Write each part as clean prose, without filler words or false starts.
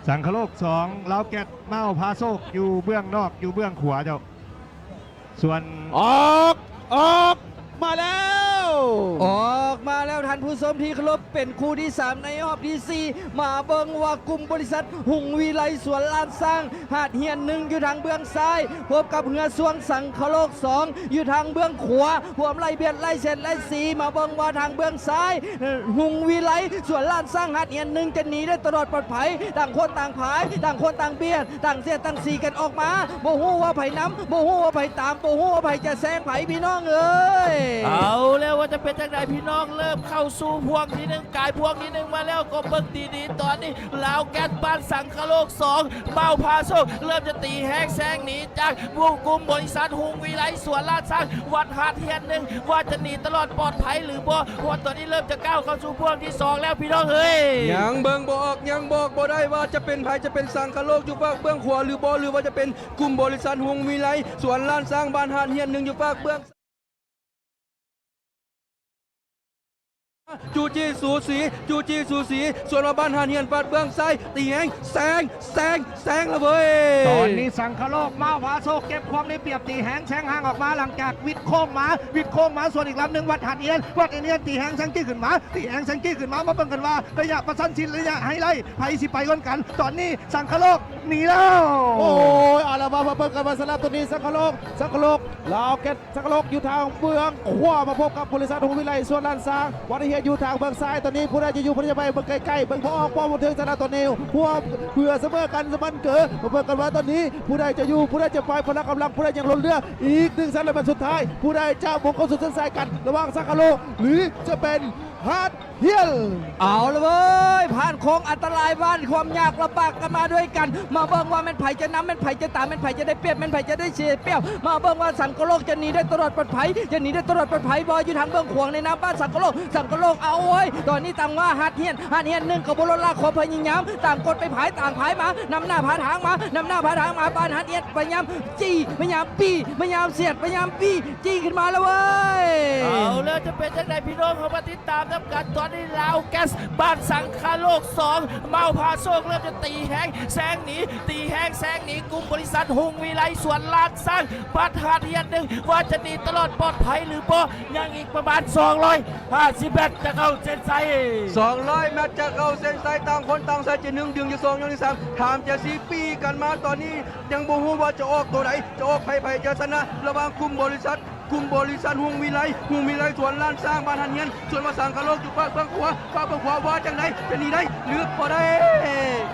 สังคโลก2แล้วแกตเมาพาโซกอยู่เบื้องนอกอยู่เบื้องขวาเจ้าส่วนออกมาแล้วออกมาแล้วท่านผู้ชมที่เคารพเป็นคู่ที่3ในรอบที่4มาเบิ่งว่ากลุ่มบริษัทหุงวิไลสวนลานสร้างหาดเฮียน1อยู่ทางเบื้องซ้ายพบกับเหือสวงสังคโลก2อยู่ทางเบื้องขวาพวมไล่เบียดไล่เสร็จไล่สีมาเบิ่งว่าทางเบื้องซ้ายหุงวิไลสวนลานสร้างหาดเฮียน1จะหนีได้ตลอดปลอดภัยต่างคนต่างผายต่างคนต่างเบียดต่างเสียดต่างสีกันออกมาบ่ฮู้ว่าไผนำบ่ฮู้ว่าไผตามบ่ฮู้ว่าไผจะแซงไผพี่น้องเอ้ยเอาแล้วว่าจะเป็นจังไดพี่น้องเริ่มเข้าสู่พวงที่1กายพวงที่1มาแล้วก็เบิ่งดีๆตอนนี้ลาวแก๊สบ้านสังคโลก2เมาพาโซกเริ่มจะตีแฮกแซงหนีจากวงกลุ่มบริษัทหุงวิไลสวนลาดสร้างวัดหาดเทียน1ว่าจะหนีตลอดปลอดภัยหรือบ่เพราะตอนนี้เริ่มจะก้าวเข้าสู่พวงที่2แล้วพี่น้องเฮ้ยยังเบิ่งบ่ออกยังบอกบ่ได้ว่าจะเป็นไผจะเป็นสังคโลกอยู่ภาคเบื้องขวาหรือบ่หรือว่าจะเป็นกลุ่มบริษัทหุงวิไลสวนลานสร้างบ้านหาดเฮียน1อยู่ภาคเบื้องจูจีสูสีส่วนมาบ้านหานเฮียนฟาดเบื้องซ้ายตีแหงแซงละเว้ยตอนนี้สังคโลกเมาพาโซกเก็บความได้เปรียบตีแหงแซงห่างออกมาหลังจากวิดโค้งมาส่วนอีกลำหนึ่งวัดหาดเอียนตีแหงแซงกี้ขึ้นมามาเบิ่งกันว่าระยะประชันชินระยะไฮไลท์ไผสิไปก่อนกันตอนนี้สังคโลกหนีแล้วโอ้ยเอาละมาเบิ่งกันมาสำหรับตัวนี้สังคโลกลาวแกตสังคโลกอยู่ทางเบื้องขวามาพบกับบริษัทหุงวิไลส่วนลานสร้างวัดเฮียอยู่ทางเบื้องซ้ายตอนนี้ผู้ใดจะอยู่ผู้ใดจะไปเบื้องใกล้ๆเบื้องพอออกพอมาถึงสนามตัวนี้พวกเพื่อเสมอกันสมันเกิดมาเบิ่งกันว่าตอนนี้ผู้ใดจะอยู่ผู้ใดจะไปพละกำลังผู้ใดยังล้นเรืออีก1 สัปดาห์สุดท้ายผู้ใดจะบุกเข้าสู่เส้นชัยกันระหว่างสังคโลกหรือจะเป็นฮาร์ดเฮียลเอาละเว้ยผ่านโค้งอันตรายบ้านความยากลำบากกันมาด้วยกันมาเบิ่งว่าแม่นไผจะนำแม่นไผจะตามแม่นไผจะได้เปรียบแม่นไผจะได้เสียเปรียบมาเบิ่งว่าสังคโลกจะหนีได้ตลอดปลอดภัยบอยอยู่ทางเบื้องขวางในน้ำบ้านสังคโลกเอาเว้ยตอนนี้ต่างว่าหาดเฮียน1กับบรลาขอพยายามต่างกดไปผายต่างผายมานำหน้าผาทางมาบ้านหาดเฮียนพยายามจี้พยายามปี้พยายามเสียดพยายามปี้จี้ขึ้นมาแล้วเว้ยเอาแล้วจะเป็นจังไดพี่น้องเขามาติดตามนับกันตอนนี้ลาวแก๊สบ้านสังคโลก2เมาพาโซกเริ่มจะตีแหงแซงหนีกลุ่มบริษัทหุงวิไลสวนลานสร้างบัตรหาดเฮียน1ว่าจะหนีตลอดปลอดภัยหรือบ่ยังอีกประมาณ250เมตรจะเข้าเส้นชัย200 เมตรจะเข้าเส้นชัยต่างคนต่างใส่จะ1ดึงจะ2ยังที่3ถามจะ4ปีกันมาตอนนี้ยังบ่ฮู้ว่าจะออกตัวไหนจะออกไผจะชนะระหว่างกลุ่มบริษัทหุงวิไลสวนลานสร้างบ้านหันเฮียนส่วนมาสังคโลกอยู่ภาคเบื้องขวาว่าจังไหนจะหนีได้หรือบ่ได้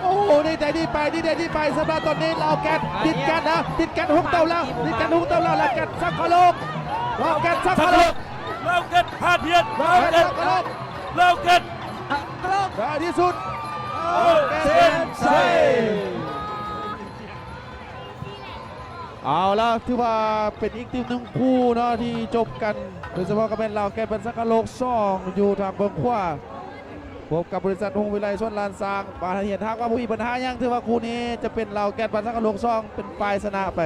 โอ้โหนี่ใจดีไปสำหรับตอนนี้ลาวแกตติดกันหุกเต้าแล้วลาวแกตสังคโลกลาวแก๊สหาดเฮียนลาวแก๊สได้ที่สุดเส้นชัยเอาละถือว่าเป็นอีกทีมหนึ่งคู่เนาะที่จบกันโดยเฉพาะกับเป็นลาวแกตเป็นสังคโลก2อยู่ทางเบื้องขวาพบกับบริษัทหุงวิไลส่วนลานสร้างปาเห็นทางว่าผู้มีปัญหายังถือว่าคู่นี้จะเป็นลาวแกตเป็นสังคโลก2เป็นฝ่ายชนะไป